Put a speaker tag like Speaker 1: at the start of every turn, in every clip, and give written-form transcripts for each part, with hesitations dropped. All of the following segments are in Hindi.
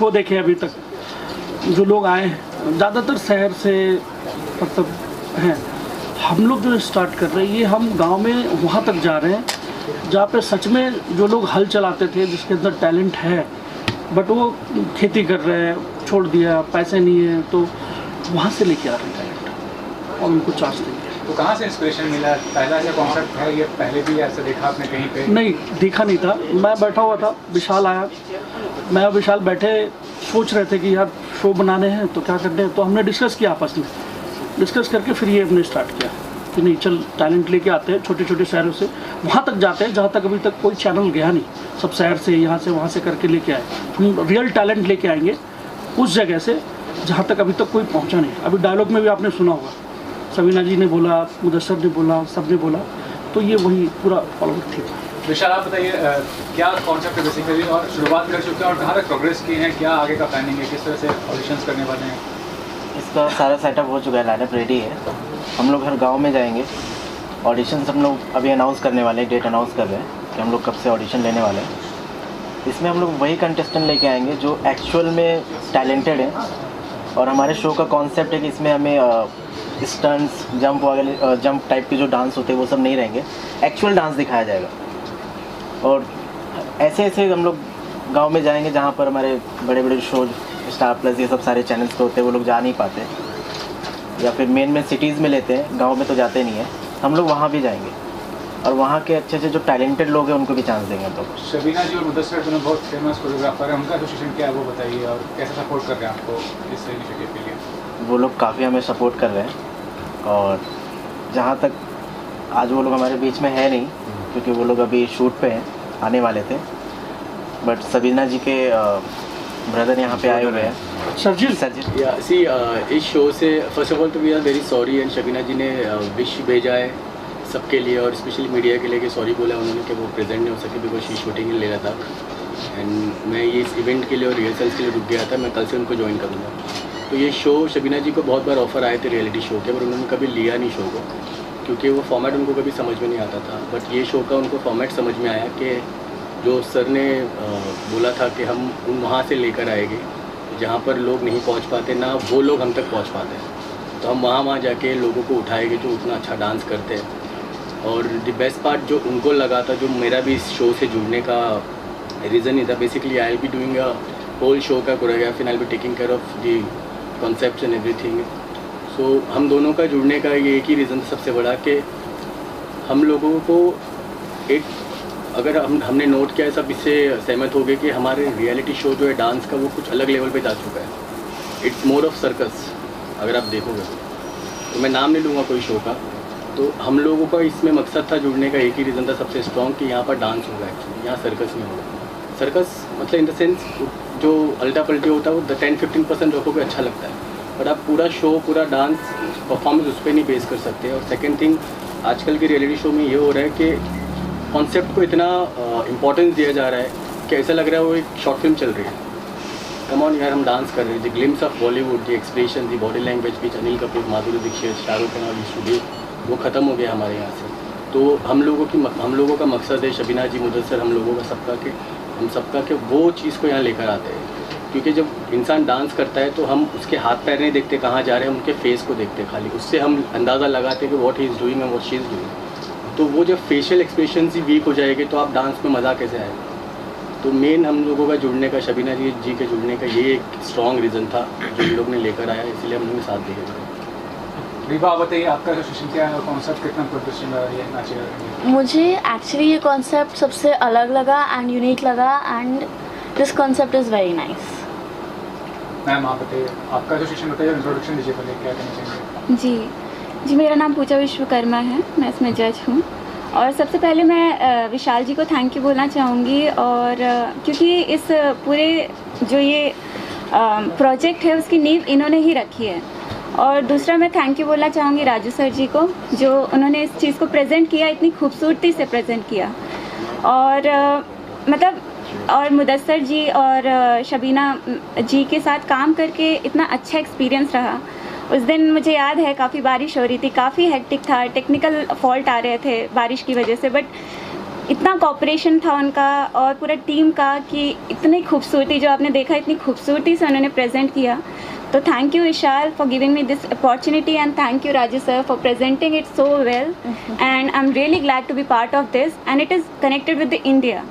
Speaker 1: शो देखे अभी तक जो लोग आए हैं ज़्यादातर शहर से मतलब हैं। हम लोग जो स्टार्ट कर रहे हैं ये हम गांव में वहाँ तक जा रहे हैं जहाँ पे सच में जो लोग हल चलाते थे, जिसके अंदर टैलेंट है बट वो खेती कर रहे हैं, छोड़ दिया, पैसे नहीं है, तो वहाँ से लेके आ रहे हैं टैलेंट और उनको चांस देंगे।
Speaker 2: तो कहाँ से इंस्पिरेशन मिला? पहला ऐसा कॉन्सेप्ट है, ये पहले भी ऐसा देखा आपने कहीं पे?
Speaker 1: नहीं, देखा नहीं था। मैं बैठा हुआ था, विशाल आया, मैं और विशाल बैठे सोच रहे थे कि यार शो बनाने हैं तो क्या करते हैं, तो हमने डिस्कस किया आपस में, डिस्कस करके फिर ये हमने स्टार्ट किया कि नहीं चल टैलेंट लेके आते हैं छोटे छोटे शहरों से, वहाँ तक जाते हैं जहाँ तक अभी तक कोई चैनल गया नहीं, सब शहर से यहाँ से वहाँ से करके लेके आए। हम रियल टैलेंट लेके आएंगे उस जगह से जहाँ तक अभी तक कोई पहुँचा नहीं। अभी डायलॉग में भी आपने सुना होगा, सबीना जी ने बोला, मुदस्सर ने बोला, सब ने बोला, तो ये वही पूरा फॉलोअर थी।
Speaker 2: विशाल आप बताइए क्या कॉन्सेप्ट है बेसिकली, और शुरुआत कर चुके हैं और कहाँ तक प्रोग्रेस की है, क्या आगे का प्लानिंग है, किस तरह से ऑडिशंस करने वाले हैं?
Speaker 3: इसका सारा सेटअप हो चुका है, लाइनअप रेडी है। हम लोग हर गांव में जाएंगे, ऑडिशंस हम लोग अभी अनाउंस करने वाले हैं, डेट अनाउंस कर रहे हैं कि हम लोग कब से ऑडिशन लेने वाले हैं। इसमें हम लोग वही कंटेस्टेंट लेके आएंगे जो एक्चुअल में टैलेंटेड हैं, और हमारे शो का कॉन्सेप्ट है कि इसमें हमें स्टंट्स, जंप वगैरह, जंप टाइप के जो डांस होते हैं वो सब नहीं रहेंगे, एक्चुअल डांस दिखाया जाएगा। और ऐसे ऐसे हम लोग गांव में जाएंगे जहां पर हमारे बड़े बड़े शो, स्टार प्लस, ये सब सारे चैनल्स पे होते हैं, वो लोग जा नहीं पाते, या फिर मेन सिटीज़ में लेते हैं, गांव में तो जाते नहीं है। हम लोग वहाँ भी जाएंगे और वहाँ के अच्छे अच्छे जो टैलेंटेड लोग हैं उनको भी चांस देंगे। तो
Speaker 2: शबीना जी और मुदस्सर दोनों बहुत फेमस कोरियोग्राफर हैं, उनका एसोसिएशन क्या है वो बताइए, और कैसे सपोर्ट कर रहे हैं आपको इस इनिशिएटिव के लिए?
Speaker 3: वो लोग काफ़ी हमें सपोर्ट कर रहे हैं, और जहाँ तक आज वो लोग हमारे बीच में है नहीं क्योंकि वो लोग अभी शूट पे हैं, आने वाले थे, बट सबीना जी के ब्रदर यहाँ पे आए हुए हैं,
Speaker 1: सरजिल।
Speaker 4: इस शो से फर्स्ट ऑफ ऑल तो we are very sorry, and Shabina ji ने विश भेजा है सबके लिए और स्पेशली मीडिया के लिए कि सॉरी बोला उन्होंने कि वो प्रेजेंट नहीं हो सके बिकॉज शी शूटिंग ले रहा था, एंड मैं ये इस इवेंट के लिए और रिहर्सल्स के लिए रुक गया था। मैं कल से उनको ज्वाइन करूँगा। तो ये शो शबीना जी को बहुत बार ऑफर आए थे रियलिटी शो के, पर उन्होंने कभी लिया नहीं शो को, क्योंकि वो फॉर्मेट उनको कभी समझ में नहीं आता था। बट ये शो का उनको फॉर्मेट समझ में आया कि जो सर ने बोला था कि हम उन वहाँ से लेकर आएंगे जहाँ पर लोग नहीं पहुँच पाते, ना वो लोग हम तक पहुँच पाते हैं, तो हम वहाँ जाके लोगों को उठाएंगे जो उतना अच्छा डांस करते हैं। और द बेस्ट पार्ट जो उनको लगा था, जो मेरा भी इस शो से जुड़ने का रीज़न ही था, basically I be doing a whole show का choreography and I be taking care of the concepts and everything. So हम दोनों का जुड़ने का ये एक ही रीज़न था सबसे बड़ा, कि हम लोगों को एक, अगर हमने नोट किया, सब इससे सहमत हो गए कि हमारे रियलिटी शो जो है डांस का वो कुछ अलग लेवल पे जा चुका है। इट्स मोर ऑफ सर्कस, अगर आप देखोगे तो मैं नाम नहीं लूँगा कोई शो का। तो हम लोगों का इसमें मकसद था जुड़ने का, एक ही रीज़न था सबसे स्ट्रॉन्ग कि यहाँ पर डांस होगा, एक्चुअली यहाँ सर्कस नहीं होगा। सर्कस मतलब इन द सेंस जो अल्टा पल्टी होता है वो 10-15% लोगों को अच्छा लगता है, बट आप पूरा शो, पूरा डांस परफॉर्मेंस उस पर नहीं बेस कर सकते। और सेकेंड थिंग, आजकल के रियलिटी शो में ये हो रहा है कि कॉन्सेप्ट को इतना इम्पोर्टेंस दिया जा रहा है कि ऐसा लग रहा है वो एक शॉर्ट फिल्म चल रही है। कम ऑन यार, हम डांस कर रहे हैं, the glimpse of Bollywood, the expression, the body language which Anil Kapoor, Madhuri Dixit, Shahrukh Khan और स्टूडियो, वो ख़त्म हो गया हमारे यहाँ से। तो हम लोगों का मकसद है, शबीना जी, मुदस्सर, हम लोगों का सबका कि वो चीज़ को यहाँ लेकर आते हैं। क्योंकि जब इंसान डांस करता है तो हम उसके हाथ पैर नहीं देखते कहाँ जा रहे हैं, हम उनके फेस को देखते हैं खाली, उससे हम अंदाज़ा लगाते हैं कि what he is doing and what she is doing. तो वो जब फेशियल एक्सप्रेशन ही वीक हो जाएगी तो आप डांस में मज़ा कैसे आएगा? तो मेन हम लोगों का जुड़ने का, शबीना जी के जुड़ने का ये एक स्ट्रॉन्ग रीज़न था जो इन लोग ने लेकर आया, इसलिए हम लोग साथ दिए।
Speaker 2: रिबा बताइए आपका एसोसिएशन क्या है और कॉन्सेप्ट कितना प्रोफेशनल है ये नाचे?
Speaker 5: मुझे एक्चुअली ये कॉन्सेप्ट सबसे अलग लगा एंड यूनिक लगा, and this concept is very nice.
Speaker 2: Ma'am आप बताइए आपका एसोसिएशन, बताइए, इंट्रोडक्शन दीजिए पहले, क्या कहना चाहेंगे?
Speaker 6: जी, मेरा नाम पूजा विश्वकर्मा है, मैं इसमें जज हूँ। और सबसे पहले मैं विशाल जी को थैंक यू बोलना चाहूँगी, और क्योंकि इस पूरे जो ये प्रोजेक्ट है उसकी नींव इन्होंने ही रखी है। और दूसरा मैं थैंक यू बोलना चाहूँगी राजू सर जी को, जो उन्होंने इस चीज़ को प्रेजेंट किया, इतनी खूबसूरती से प्रेजेंट किया। और मतलब और मुदस्सर जी और शबीना जी के साथ काम करके इतना अच्छा एक्सपीरियंस रहा। उस दिन मुझे याद है काफ़ी बारिश हो रही थी, काफ़ी हेक्टिक था, टेक्निकल फॉल्ट आ रहे थे बारिश की वजह से, बट इतना कॉपरेशन था उनका और पूरा टीम का कि इतनी खूबसूरती जो आपने देखा, इतनी खूबसूरती से उन्होंने प्रेजेंट किया. तो thank you Vishal for giving me this opportunity and thank you Raju sir for presenting it so well. And I am really glad to be part of this and it is connected with the India.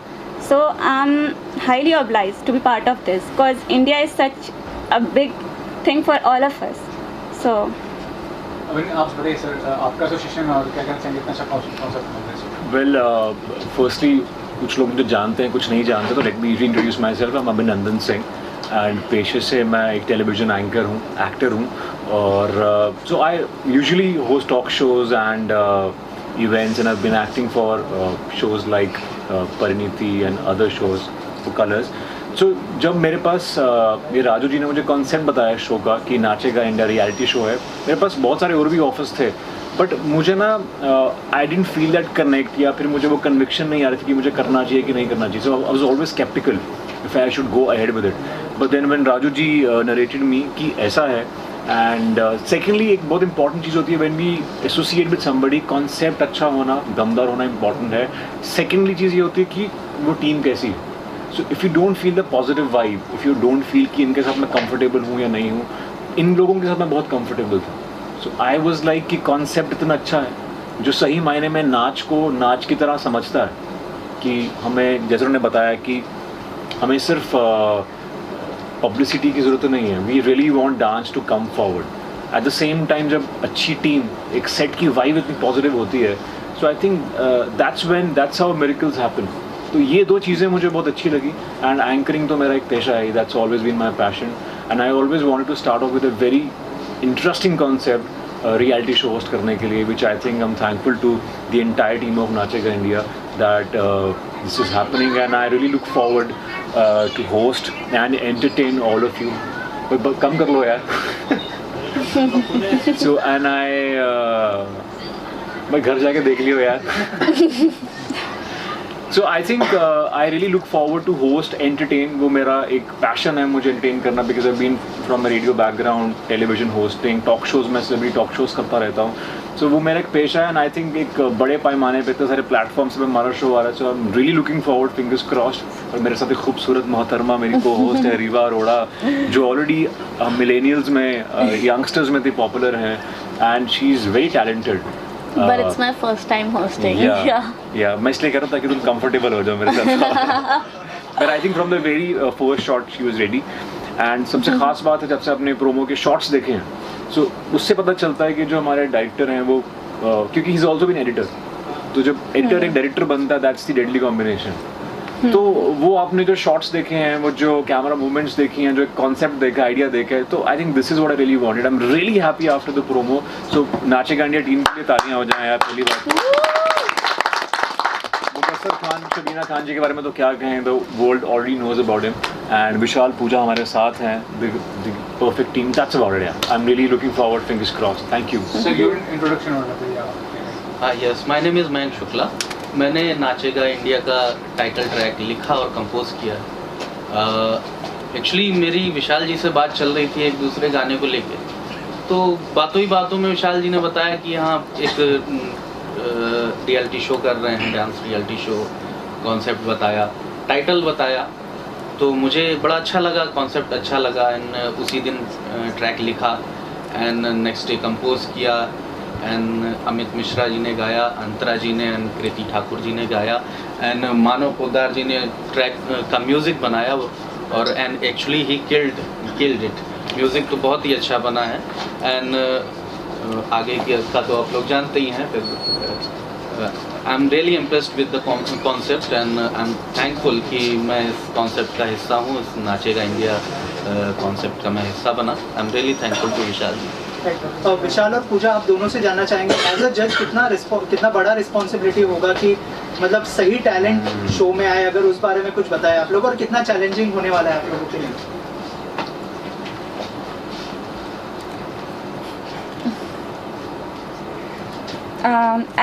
Speaker 6: So I'm highly obliged to be part of this because India is such a big thing for all of us. So
Speaker 2: आप बताइए सर, आपका एसोसिएशन और क्या कहना चाहेंगे, इतना अच्छा कॉन्सेप्ट?
Speaker 7: वेल फर्स्टली कुछ लोग मुझे जानते हैं, कुछ नहीं जानते, तो let me introduce my self. I'm अभिनंदन सिंह एंड पेशे से मैं एक टेलीविज़न एंकर हूँ, एक्टर हूँ. और so I usually host talk shows and events and I've been acting for shows like Pariniti and other shows for Colors. So जब मेरे पास ये राजू जी ने मुझे कॉन्सेप्ट बताया शो का कि नाचेगा इंडिया रियलिटी शो है, मेरे पास बहुत सारे और भी ऑफर्स थे, बट मुझे ना I didn't feel that connect, या फिर मुझे वो कन्विक्शन नहीं आ रही थी कि मुझे करना चाहिए कि नहीं करना चाहिए. So I was always sceptical if I should go ahead with it. But then when Raju ji narrated me कि ऐसा है. एंड सेकेंडली एक बहुत इंपॉर्टेंट चीज़ होती है when we associate with somebody, concept अच्छा होना, दमदार होना इंपॉर्टेंट है. सेकेंडली चीज़ ये होती है कि वो टीम कैसी है. So if you don't feel the positive vibe, if you don't feel कि इनके साथ मैं कंफर्टेबल हूँ या नहीं हूँ, इन लोगों के साथ मैं बहुत कंफर्टेबल था. सो आई वॉज लाइक कि कॉन्सेप्ट इतना अच्छा है जो सही मायने में नाच को नाच की तरह समझता है, कि हमें जैसे उन्होंने बताया कि हमें सिर्फ पब्लिसिटी की ज़रूरत नहीं है. We really want dance to come forward. At the same time जब अच्छी टीम, एक सेट की वाइब इतनी पॉजिटिव होती है, so I think that's how miracles happen. तो ये दो चीज़ें मुझे बहुत अच्छी लगी. एंड एंकरिंग तो मेरा एक पेशा है, that's always been my passion. And I always wanted to start off with a very interesting concept reality show host करने के लिए, which I think I am thankful to the entire team of Nachega India that this is happening, and I really look forward to host and entertain all of you. But come kar lo yaar. So and मैं घर जाके देख लियो यार. So I think I really look forward to host, entertain. वो मेरा एक पैशन है मुझे entertain करना, because I've been from a radio background, television hosting, talk shows में सभी talk shows करता रहता हूँ. So वो मेरा एक पेशा है. एंड आई थिंक एक बड़े पैमाने पे इतने सारे प्लेटफॉर्म्स पे हमारा शो आ रहा है. So I am really looking forward, fingers crossed. और मेरे साथ एक खूबसूरत मोहतरमा मेरी को होस्ट है रीवा अरोड़ा, जो ऑलरेडी मिलेनियल्स में, यंगस्टर्स में इतनी पॉपुलर हैं, and she is very talented.
Speaker 5: But it's my first time hosting.
Speaker 7: Yeah. मैं इसलिए कह रहा था कि तुम कंफर्टेबल हो जाओ मेरे साथ. But I think from the very first shot she was ready. And सबसे खास बात है जब से अपने प्रोमो के शॉट्स देखे हैं, सो उससे पता चलता है कि जो हमारे डायरेक्टर हैं वो क्योंकि he is also been editor, तो जब एडिटर एक डायरेक्टर बनता है, दैट्स द डेडली कॉम्बिनेशन. तो वो आपने जो शॉट्स देखे हैं, वो जो कैमरा मूवमेंट्स देखी हैं, जो एक कॉन्सेप्ट देखा, आइडिया देखा है, तो I think this is what I really wanted. I am really happy after the promo. So Nachega India team के लिए तालियां हो जाएं यार. पहली बात मुकस्सर खान, शबीना खान जी के बारे में तो क्या कहें, the world already knows about him. And Vishal Puja हमारे साथ हैं, the perfect team. That's about it. I am really looking forward, fingers crossed. Thank you.
Speaker 2: Sir your introduction होना चाहिए.
Speaker 8: हाँ, yes, my name is Mayank Shukla. मैंने नाचेगा इंडिया का टाइटल ट्रैक लिखा और कंपोज किया. एक्चुअली मेरी विशाल जी से बात चल रही थी एक दूसरे गाने को लेके, तो बातों ही बातों में विशाल जी ने बताया कि यहाँ एक रियलिटी शो कर रहे हैं, डांस रियलिटी शो. कॉन्सेप्ट बताया, टाइटल बताया, तो मुझे बड़ा अच्छा लगा, कॉन्सेप्ट अच्छा लगा. एंड उसी दिन ट्रैक लिखा एंड नेक्स्ट डे कंपोज किया. एंड अमित मिश्रा जी ने गाया, अंतरा जी ने एंड कृति ठाकुर जी ने गाया, एंड मानव पोदार जी ने ट्रैक का म्यूज़िक बनाया. और and actually he killed it. Music तो बहुत ही अच्छा बना है. एंड आगे का तो आप लोग जानते ही हैं. फिर आई am really impressed with the concept and I am thankful कि मैं इस कॉन्सेप्ट का हिस्सा हूँ. इस नाचेगा इंडिया कॉन्सेप्ट का मैं हिस्सा बना. I am really thankful to Vishal ji.
Speaker 9: Vishal और पूजा, आप दोनों से जानना चाहेंगे एज अ जज कितना बड़ा रिस्पॉन्सिबिलिटी होगा कि मतलब सही टैलेंट शो में आए, अगर उस बारे में कुछ बताएं आप लोग, और कितना चैलेंजिंग होने वाला है आप लोगों के लिए.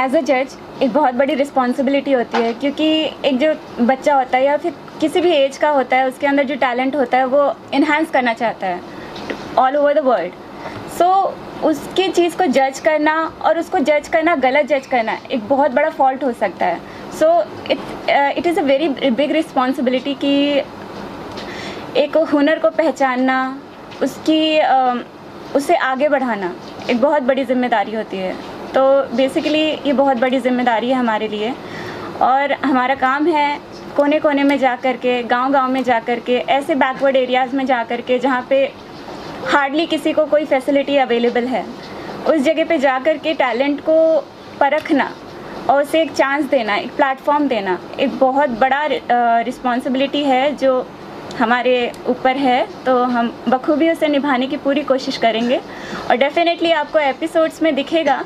Speaker 6: एज अ जज एक बहुत बड़ी रिस्पॉन्सिबिलिटी होती है, क्योंकि एक जो बच्चा होता है या फिर किसी भी एज का होता है, उसके अंदर जो टैलेंट होता है वो इन्हांस करना चाहता है ऑल ओवर द वर्ल्ड. सो उसकी चीज़ को जज करना और उसको जज करना, गलत जज करना एक बहुत बड़ा फॉल्ट हो सकता है. So it is a very big responsibility कि एक हुनर को पहचानना, उससे आगे बढ़ाना एक बहुत बड़ी जिम्मेदारी होती है। तो बेसिकली ये बहुत बड़ी जिम्मेदारी है हमारे लिए, और हमारा काम है कोने कोने में जा कर के, गाँव-गाँव में जा कर के, ऐसे बैकवर्ड एरियाज़ में जा कर के जहाँ पे हार्डली किसी को कोई फैसिलिटी अवेलेबल है, उस जगह पे जा कर के टैलेंट को परखना और उसे एक चांस देना, एक प्लेटफॉर्म देना, एक बहुत बड़ा रिस्पॉन्सिबिलिटी है जो हमारे ऊपर है। तो हम बखूबी उसे निभाने की पूरी कोशिश करेंगे, और डेफिनेटली आपको एपिसोड्स में दिखेगा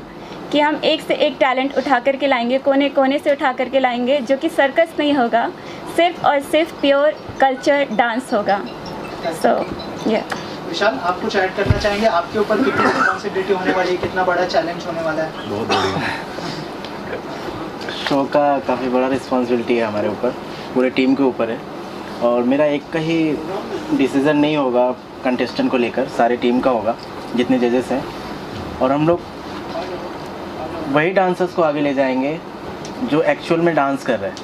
Speaker 6: कि हम एक से एक टैलेंट उठा कर के लाएंगे, कोने कोने से उठा कर के लाएंगे, जो कि सर्कस नहीं होगा, सिर्फ और सिर्फ प्योर कल्चर डांस होगा। सो
Speaker 9: विशाल, आप कुछ ऐड करना चाहेंगे? आपके ऊपर कितनी रिस्पॉन्सिबिलिटी होने वाली है, कितना बड़ा चैलेंज होने वाला है?
Speaker 7: बहुत बढ़िया।
Speaker 3: शो का काफ़ी बड़ा रिस्पॉन्सिबिलिटी है हमारे ऊपर, पूरे टीम के ऊपर है, और मेरा एक का ही डिसीज़न नहीं होगा कंटेस्टेंट को लेकर, सारे टीम का होगा जितने जजेस हैं, और हम लोग वही डांसर्स को आगे ले जाएंगे जो एक्चुअल में डांस कर रहे हैं।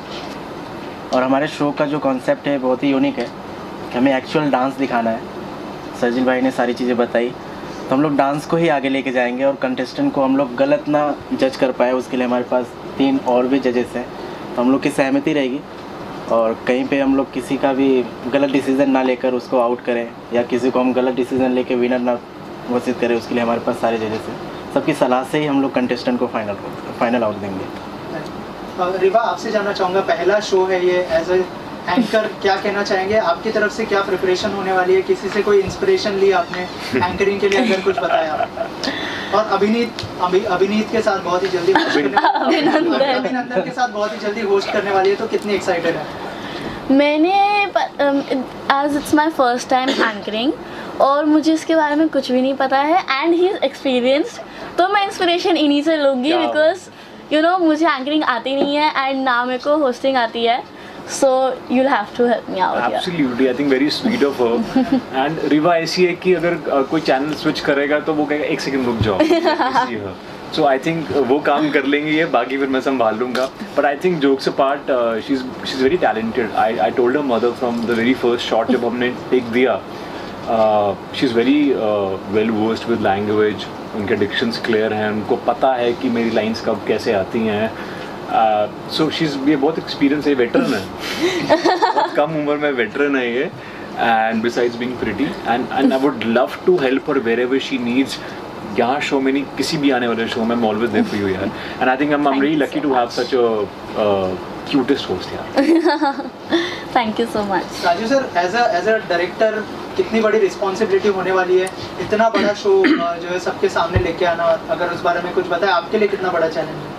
Speaker 3: और हमारे शो का जो कॉन्सेप्ट है बहुत ही यूनिक है कि हमें एक्चुअल डांस दिखाना है। सर्जिल भाई ने सारी चीज़ें बताई, तो हम लोग डांस को ही आगे लेके जाएंगे, और कंटेस्टेंट को हम लोग गलत ना जज कर पाए उसके लिए हमारे पास 3 और भी जजेस हैं, तो हम लोग की सहमति रहेगी, और कहीं पे हम लोग किसी का भी गलत डिसीज़न ना लेकर उसको आउट करें, या किसी को हम गलत डिसीज़न लेके विनर ना घोषित करें, उसके लिए हमारे पास सारे जजेस हैं। सबकी सलाह से ही हम लोग कंटेस्टेंट को फाइनल आउट देंगे।
Speaker 9: रिवा, आपसे जानना चाहूँगा, पहला शो है ये, एज ए एंकर क्या कहना चाहेंगे? आपकी तरफ से क्या प्रिपरेशन होने वाली है? किसी से कोई इंस्पिरेशन ली आपने एंकरिंग के लिए, अगर कुछ बताया? और अभिनीत के साथ बहुत ही जल्दी अभिनंदन के साथ बहुत ही जल्दी होस्ट करने वाली है, तो कितनी एक्साइटेड है?
Speaker 5: मैंने as it's my first time anchoring, और मुझे इसके बारे में कुछ भी नहीं पता है, एंड ही इज़ एक्सपीरियंस्ड, तो मैं इंस्पिरेशन इन्हीं से लूँगी, बिकॉज यू नो मुझे एंकरिंग आती नहीं है एंड ना मेरे को होस्टिंग आती है, so you'll have to help me out.
Speaker 7: Absolutely, I think very sweet of her. And Riva ऐसी है कि अगर कोई चैनल स्विच करेगा तो वो कहेगा 1 सेकंड रुक जाओ। So I think वो काम कर लेंगे ये, बाकी फिर मैं संभाल लूँगा। But I think jokes apart, she's very talented. I told her mother from the very first shot जब हमने take दिया, she's very well versed with language. उनके dictions clear हैं, उनको पता है कि मेरी lines कब कैसे आती हैं। So ये बहुत एक्सपीरियंस है, वेटरन है, बहुत कम उम्र में वेटरन है ये, and besides being pretty, and I would love to help her wherever she needs. यहाँ शो में नहीं, किसी भी आने वाले शो में I'm always there for you यार, and I think I'm really lucky to have such a cutest host यार.
Speaker 5: Thank you so much.
Speaker 9: Raju sir, as a director कितनी बड़ी रिस्पॉन्सिबिलिटी होने वाली है? इतना बड़ा शो जो है सबके सामने लेके आना, अगर उस बारे में कुछ बताए, आपके लिए कितना बड़ा चैलेंज है?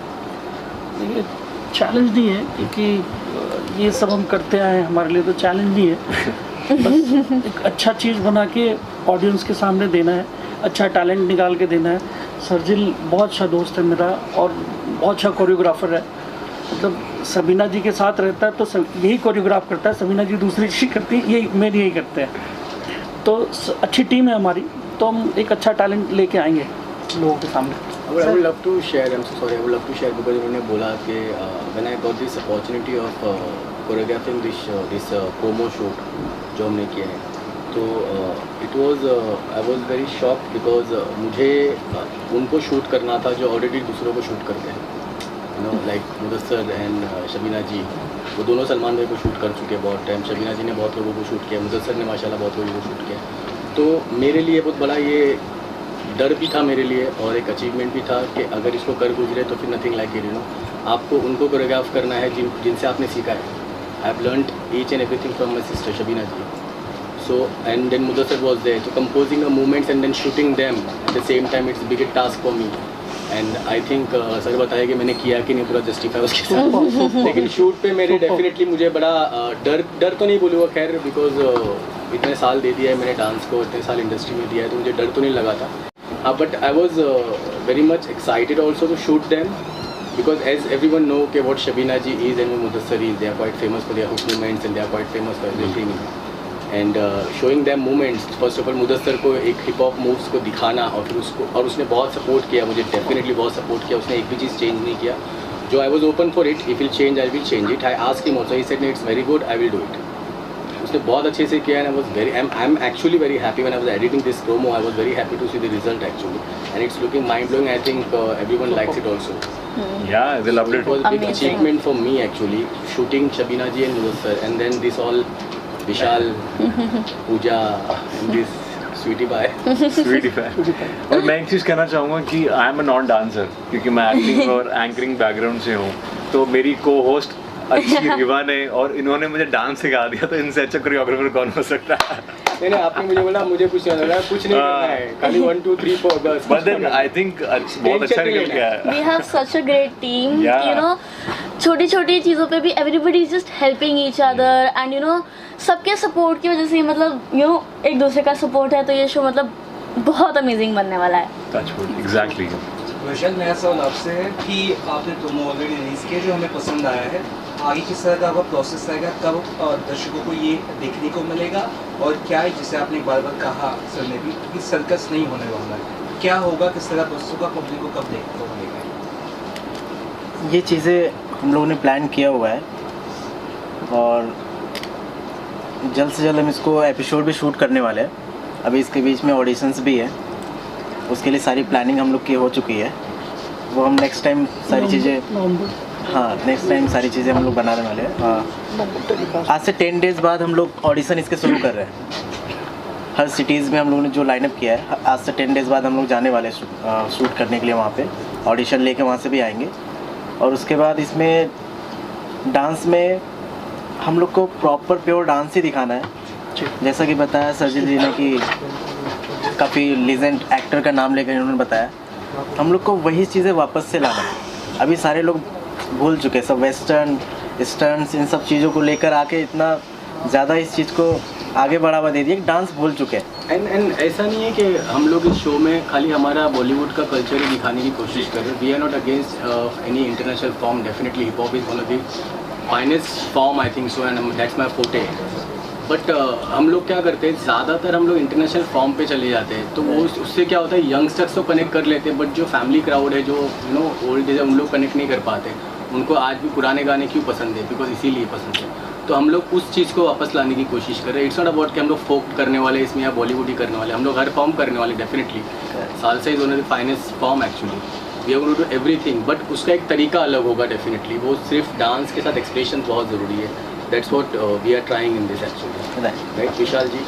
Speaker 1: देखिए, चैलेंज नहीं है, क्योंकि ये सब हम करते आए हैं, हमारे लिए तो चैलेंज नहीं है। बस एक अच्छा चीज़ बना के ऑडियंस के सामने देना है, अच्छा टैलेंट निकाल के देना है। सर्जिल बहुत अच्छा दोस्त है मेरा, और बहुत अच्छा कोरियोग्राफर है, मतलब सबीना जी के साथ रहता है तो यही कोरियोग्राफ करता है, सबीना जी दूसरी चीज़ करती है, यही मेरी यही करते हैं, तो अच्छी टीम है हमारी, तो हम एक अच्छा टैलेंट लेके आएंगे लोगों के सामने।
Speaker 4: I would love to share. I'm so sorry. I would love to share because उन्होंने बोला कि when I got this opportunity of choreographing this promo shoot जो हमने किया है, तो it was I was very shocked because मुझे उनको शूट करना था जो ऑलरेडी दूसरों को शूट करते हैं, you know, like Mudassar and Shabina ji, वो दोनों सलमान भाई को शूट कर चुके हैं बहुत टाइम। शबीना जी ने बहुत लोगों को शूट किया, मुदस्सर ने माशाल्लाह बहुत लोगों को शूट किया, तो मेरे लिए बहुत बड़ा ये डर भी था मेरे लिए, और एक अचीवमेंट भी था कि अगर इसको कर गुजरे तो फिर nothing like it, you know, आपको उनको कोरियोग्राफ करना है जिनसे आपने सीखा है। I have learned each and everything from my sister Shabina ji, so and then Mudassar was there, तो composing a movements and then shooting them at the same time, it's big task for me, and I think sir बताया कि मैंने किया कि नहीं पूरा जस्टिफाई उसके साथ। लेकिन शूट पे मेरे डेफिनेटली मुझे बड़ा डर तो नहीं बोलूँगा खैर, बिकॉज इतने साल दे दिया है मैंने डांस को, इतने साल इंडस्ट्री में दिया है, तो मुझे डर तो नहीं लगा था। But I was very much excited also to shoot them, because as everyone know कि what Shabina ji is and Mudassar is, they are quite famous for their hook movements and they are quite famous for everything, and showing them movements, first of all Mudassar को एक हिप हॉप मूव्स को दिखाना, और फिर उसको, और उसने बहुत सपोर्ट किया मुझे, डेफिनेटली बहुत सपोर्ट किया, उसने एक भी चीज़ चेंज नहीं किया, जो I was open for it, if will change I will change it. I asked him also, he said it's very good, I will do it. उसने बहुत अच्छे से किया, and I am actually very happy when I was editing this promo. I was very happy to see the result actually, and it's looking mind blowing. I think everyone likes it also.
Speaker 7: Yeah, they loved
Speaker 4: It
Speaker 7: it.
Speaker 4: was a big
Speaker 5: Amazing.
Speaker 4: achievement for me actually, shooting Shabina ji and Nuzul sir, and then this all Vishal, Pooja, and this Sweetie Pie.
Speaker 7: Sweetie pie. और मैं एक चीज़ कहना चाहूँगा कि I am a non dancer, क्योंकि मैं एक्टिंग और एंकरिंग बैकग्राउंड से हूँ। तो मेरी को होस्ट अच्छी रिवा ने और इन्होंने मुझे डांस सिखा दिया, तो इनसे अच्छा कोरियोग्राफर कौन हो सकता है?
Speaker 4: नहीं, आपने मुझे बोला मुझे कुछ नहीं करना है, कुछ नहीं करना है, खाली 1 2 3 4 बस।
Speaker 7: But then I think बहुत अच्छा निकल गया है।
Speaker 5: We have such a great team.
Speaker 7: Yeah.
Speaker 5: You know, छोटी छोटी चीज़ों पे भी everybody is just helping each other, and you know सबके सपोर्ट की वजह से मतलब you know एक दूसरे का सपोर्ट है, तो ये शो मतलब बहुत अमेजिंग बनने वाला है।
Speaker 7: Touch wood, exactly.
Speaker 10: विशाल, मेरा सवाल आपसे है कि आपने प्रोमो ऑलरेडी रिलीज किया जो हमें पसंद आया है, आगे किस तरह का आपका प्रोसेस रहेगा, कब दर्शकों को ये देखने को मिलेगा, और क्या है जिसे आपने बार बार कहा सर ने भी कि सर्कस नहीं होने वाला है, क्या होगा, किस तरह प्रोसेस होगा, पब्लिक को कब देखने को मिलेगा?
Speaker 3: ये चीज़ें हम लोगों ने प्लान किया हुआ है, और जल्द से जल्द हम इसको एपिसोड भी शूट करने वाले हैं। अभी इसके बीच में ऑडिशंस भी है, उसके लिए सारी प्लानिंग हम लोग की हो चुकी है। वो हम नेक्स्ट टाइम सारी चीज़ें, हाँ नेक्स्ट टाइम सारी चीज़ें हम लोग बनाने वाले हैं। हाँ, आज से 10 डेज़ बाद हम लोग ऑडिशन इसके शुरू कर रहे हैं। हर सिटीज़ में हम लोगों ने जो लाइनअप किया है, आज से 10 डेज़ बाद हम लोग जाने वाले हैं शूट करने के लिए वहाँ पे। ऑडिशन लेके वहाँ से भी आएंगे, और उसके बाद इसमें डांस में हम लोग को प्रॉपर प्योर डांस ही दिखाना है। जैसा कि बताया सरजीत जी ने कि काफ़ी लीजेंड एक्टर का नाम लेकर इन्होंने बताया, हम लोग को वही चीज़ें वापस से लाना है। अभी सारे लोग भूल चुके हैं, सब वेस्टर्न स्टर्न्स इन सब चीज़ों को लेकर आके इतना ज़्यादा इस चीज़ को आगे बढ़ावा दे दिया कि डांस भूल चुके हैं।
Speaker 4: एंड ऐसा नहीं है कि हम लोग इस शो में खाली हमारा बॉलीवुड का कल्चर ही दिखाने की कोशिश कर रहे हैं। We are not against any international form, definitely hip hop is one of the finest form I think so, and that's my forte. But हम लोग क्या करते हैं, ज़्यादातर हम लोग इंटरनेशनल फॉर्म पे चले जाते हैं, तो वो उससे क्या होता है, यंगस्टर्स तो कनेक्ट कर लेते हैं, बट जो फैमिली क्राउड है, जो यू नो ओल्ड एज है, उन लोग कनेक्ट नहीं कर पाते। उनको आज भी पुराने गाने क्यों पसंद है, बिकॉज इसीलिए पसंद है। तो हम लोग उस चीज़ को वापस लाने की कोशिश कर रहे हैं। इट्स नॉट अबाउट कि हम लोग फोक करने वाले इसमें या बॉलीवुड ही करने वाले, हम लोग हर फॉर्म करने वाले definitely. Salsa is one of the finest form actually, we are going to do everything, but उसका एक तरीका अलग होगा डेफिनेटली। वो सिर्फ डांस के साथ एक्सप्रेशन बहुत ज़रूरी है। That's what we are trying in this actually, right Vishal ji?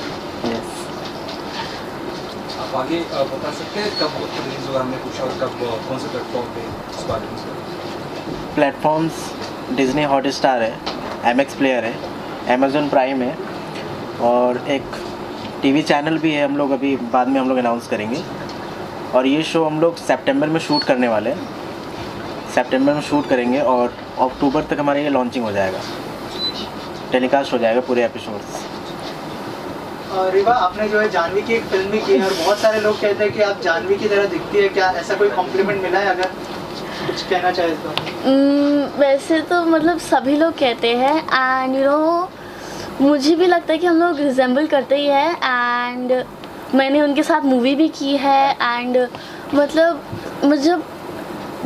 Speaker 10: आप आगे बता सकते हैं कब रिलीज होगा, हमने पूछा, और कब कौन से प्लेटफॉर्म पे इस बारे में?
Speaker 3: प्लेटफॉर्म्स डिज्नी हॉटस्टार है, MX प्लेयर है, अमेज़न प्राइम है, और एक टीवी चैनल भी है, हम लोग अभी बाद में हम लोग अनाउंस करेंगे। और ये शो हम लोग सितंबर में शूट करने वाले हैं, सितंबर में शूट करेंगे, और अक्टूबर तक हमारे ये लॉन्चिंग हो जाएगा, टेलीकास्ट हो जाएगा पूरे एपिसोड्स।
Speaker 9: रिवा, आपने जो है जानवी की एक फिल्म भी की है, और बहुत सारे लोग कहते हैं कि आप जानवी की तरह दिखती है, क्या ऐसा कोई कॉम्प्लीमेंट मिला है, अगर कुछ कहना चाहे तो?
Speaker 5: वैसे तो मतलब सभी लोग कहते हैं, एंड यू नो मुझे भी लगता है कि हम लोग रिजेंबल करते ही है, एंड मैंने उनके साथ मूवी भी की है, एंड मतलब मुझे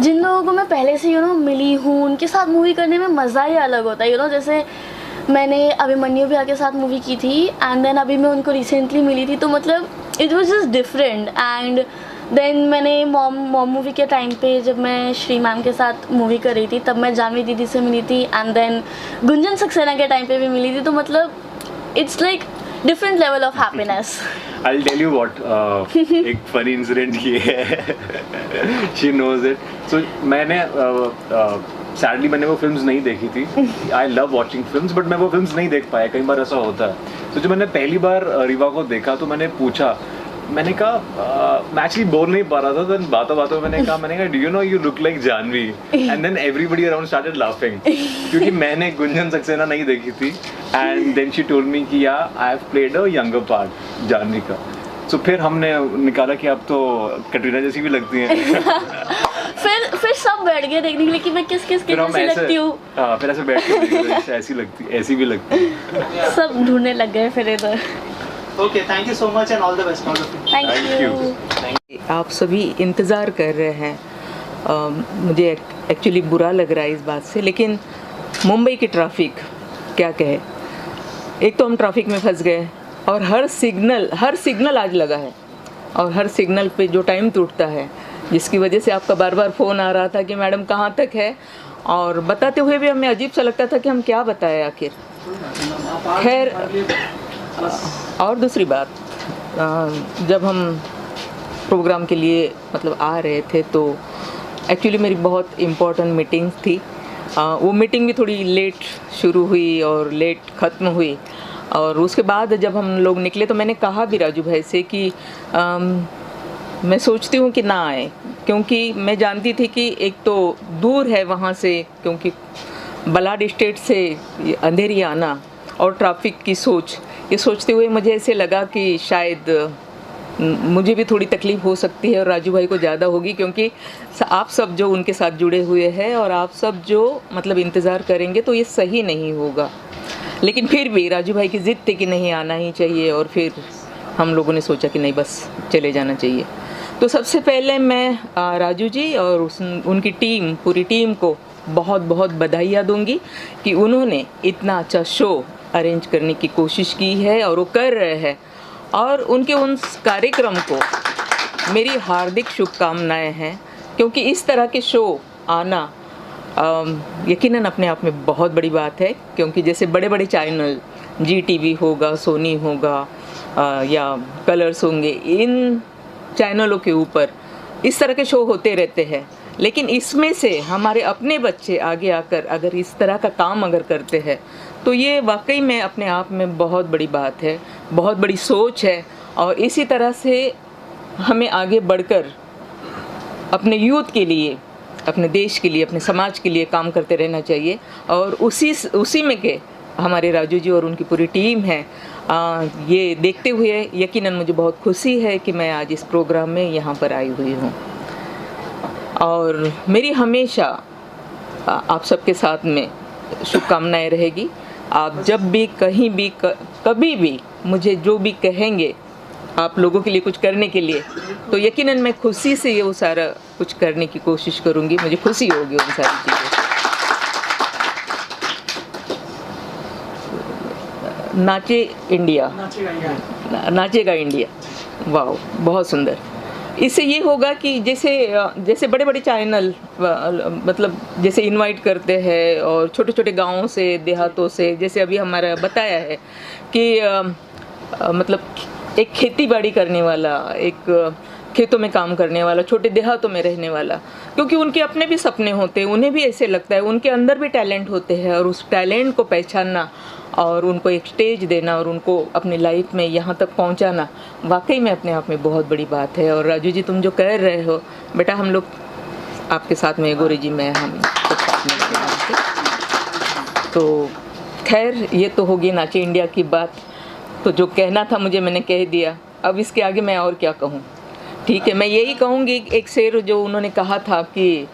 Speaker 5: जिन लोगों को मैं पहले से यू नो मिली हूँ, उनके साथ मूवी करने में मज़ा ही अलग होता है। यू नो जैसे मैंने अभिमन्यु भैया के साथ मूवी की थी, एंड देन अभी मैं उनको रिसेंटली मिली थी, तो मतलब it was just different. And then मैंने मॉम मूवी के टाइम पे जब मैं श्री मैम के साथ मूवी कर रही थी, तब मैं जानवी दीदी से मिली थी, एंड देन गुंजन सक्सेना के टाइम पे भी मिली थी, तो मतलब it's like different level of happiness.
Speaker 7: I'll tell you what, एक funny incident की है, she knows it. So मैंने सैडली मैंने वो फिल्म्स नहीं देखी थी। I love watching films, but मैं वो फिल्म्स नहीं देख पाया, कई बार ऐसा होता है। तो जब मैंने पहली बार रिवा को देखा, तो मैंने पूछा, मैंने कहा मैं एक्चुअली बोल नहीं पा रहा था, देन बातों बातों मैंने कहा do you know you look like Janhvi, and then everybody around started laughing, क्योंकि मैंने गुंजन सक्सेना नहीं देखी थी, and then she told me कि I have played a younger part Janhvi का। तो फिर हमने निकाला कि आप तो कटरीना जैसी भी लगती हैं।
Speaker 5: फिर सब बैठ गए देखने के लिए कि मैं किस जैसी लगती हूँ।
Speaker 7: फिर ऐसे बैठ के ऐसी लगती, ऐसी भी लगती,
Speaker 5: सब ढूंढने लग गए फिर इधर।
Speaker 9: Okay, thank you so much and all the best.
Speaker 5: Thank you.
Speaker 11: आप सभी इंतज़ार कर रहे हैं मुझे एक्चुअली बुरा लग रहा है इस बात से, लेकिन मुंबई की ट्रैफिक क्या कहे। एक तो हम ट्रैफिक में फंस गए और हर सिग्नल आज लगा है, और हर सिग्नल पे जो टाइम टूटता है, जिसकी वजह से आपका बार बार फ़ोन आ रहा था कि मैडम कहाँ तक है, और बताते हुए भी हमें अजीब सा लगता था कि हम क्या बताएं आखिर। खैर, और दूसरी बात, जब हम प्रोग्राम के लिए मतलब आ रहे थे तो एक्चुअली मेरी बहुत इम्पोर्टेंट मीटिंग थी। वो मीटिंग भी थोड़ी लेट शुरू हुई और लेट ख़त्म हुई, और उसके बाद जब हम लोग निकले तो मैंने कहा भी राजू भाई से कि मैं सोचती हूँ कि ना आए, क्योंकि मैं जानती थी कि एक तो दूर है वहाँ से, क्योंकि बलाड स्टेट से अंधेरी आना और ट्रैफिक की ये सोचते हुए मुझे ऐसे लगा कि शायद मुझे भी थोड़ी तकलीफ़ हो सकती है और राजू भाई को ज़्यादा होगी, क्योंकि आप सब जो उनके साथ जुड़े हुए हैं और आप सब जो मतलब इंतज़ार करेंगे तो ये सही नहीं होगा। लेकिन फिर भी राजू भाई की ज़िद थी कि नहीं आना ही चाहिए, और फिर हम लोगों ने सोचा कि नहीं बस चले जाना चाहिए। तो सबसे पहले मैं राजू जी और उनकी टीम, पूरी टीम को बहुत बहुत बधाइयाँ दूंगी कि उन्होंने इतना अच्छा शो अरेंज करने की कोशिश की है और वो कर रहे हैं, और उनके उस कार्यक्रम को मेरी हार्दिक शुभकामनाएं हैं, क्योंकि इस तरह के शो आना यकीनन अपने आप में बहुत बड़ी बात है। क्योंकि जैसे बड़े बड़े चैनल GTV होगा, सोनी होगा या कलर्स होंगे, इन चैनलों के ऊपर इस तरह के शो होते रहते हैं, लेकिन इसमें से हमारे अपने बच्चे आगे आकर अगर इस तरह का काम अगर करते हैं तो ये वाकई में अपने आप में बहुत बड़ी बात है, बहुत बड़ी सोच है। और इसी तरह से हमें आगे बढ़कर अपने यूथ के लिए, अपने देश के लिए, अपने समाज के लिए काम करते रहना चाहिए, और उसी में के हमारे राजू जी और उनकी पूरी टीम है। ये देखते हुए यकीनन मुझे बहुत खुशी है कि मैं आज इस प्रोग्राम में यहाँ पर आई हुई हूँ, और मेरी हमेशा आप सबके साथ में शुभकामनाएं रहेगी। आप जब भी कहीं भी कभी भी मुझे जो भी कहेंगे आप लोगों के लिए कुछ करने के लिए, तो यकीनन मैं खुशी से ये वो सारा कुछ करने की कोशिश करूँगी, मुझे खुशी होगी उन सारी चीज़ें। नाचेगा इंडिया, वाह बहुत सुंदर। इससे ये होगा कि जैसे बड़े बड़े चैनल मतलब जैसे इनवाइट करते हैं और छोटे छोटे गांवों से, देहातों से, जैसे अभी हमारा बताया है कि मतलब एक खेती बाड़ी करने वाला, एक खेतों में काम करने वाला, छोटे देहातों में रहने वाला, क्योंकि उनके अपने भी सपने होते हैं, उन्हें भी ऐसे लगता है, उनके अंदर भी टैलेंट होते हैं, और उस टैलेंट को पहचानना और उनको एक स्टेज देना और उनको अपनी लाइफ में यहाँ तक पहुँचाना वाकई में अपने आप में बहुत बड़ी बात है। और राजू जी, तुम जो कह रहे हो बेटा, हम लोग आपके साथ में, गौरी जी, मैं, हम सब साथ में। तो खैर, ये तो होगी नाचे इंडिया की बात। तो जो कहना था मुझे, मैंने कह दिया। अब इसके आगे मैं और क्या कहूँ। ठीक है, मैं यही कहूँगी, एक शेर जो उन्होंने कहा था कि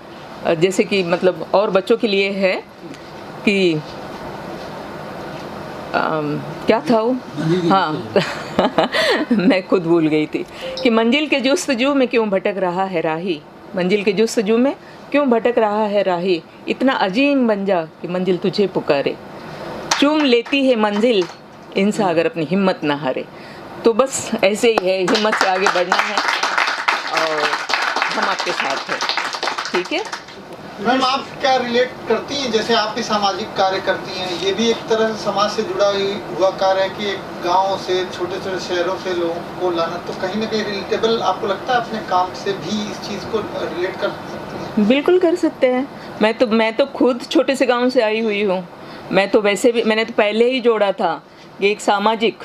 Speaker 11: जैसे कि मतलब और बच्चों के लिए है कि क्या था वो, हाँ मैं खुद भूल गई थी कि मंजिल के जुस्तजू में क्यों भटक रहा है राही, मंजिल के जुस्तजू में क्यों भटक रहा है राही, इतना अजीम बन जा कि मंजिल तुझे पुकारे, चूम लेती है मंजिल इंसान अगर अपनी हिम्मत ना हारे। तो बस ऐसे ही है, हिम्मत से आगे बढ़ना है और हम आपके साथ हैं। ठीक है
Speaker 12: मैम, आप क्या रिलेट करती हैं, जैसे आप भी सामाजिक कार्य करती हैं, ये भी एक तरह से समाज से जुड़ा हुआ कार्य है कि एक गाँव से, छोटे छोटे शहरों से लोगों को लाना, तो कहीं ना कहीं रिलेटेबल आपको लगता है अपने काम से भी इस चीज़ को रिलेट कर सकती हैं?
Speaker 11: बिल्कुल कर सकते हैं। मैं तो खुद छोटे से गाँव से आई हुई हूँ। मैं तो वैसे भी, मैंने तो पहले ही जोड़ा था कि एक सामाजिक,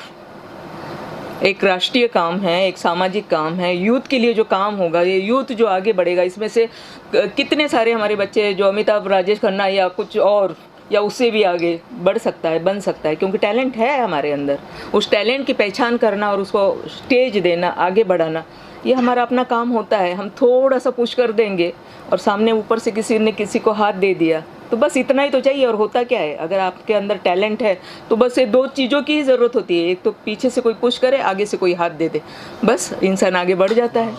Speaker 11: एक राष्ट्रीय काम है, एक सामाजिक काम है, यूथ के लिए जो काम होगा, ये यूथ जो आगे बढ़ेगा, इसमें से कितने सारे हमारे बच्चे जो अमिताभ, राजेश खन्ना या कुछ और या उससे भी आगे बढ़ सकता है, बन सकता है, क्योंकि टैलेंट है हमारे अंदर। उस टैलेंट की पहचान करना और उसको स्टेज देना, आगे बढ़ाना, ये हमारा अपना काम होता है। हम थोड़ा सा पुश कर देंगे और सामने ऊपर से किसी ने किसी को हाथ दे दिया, तो बस इतना ही तो चाहिए। और होता क्या है, अगर आपके अंदर टैलेंट है तो बस ये दो चीज़ों की ही ज़रूरत होती है, एक तो पीछे से कोई पुश करे, आगे से कोई हाथ दे दे, बस इंसान आगे बढ़ जाता है।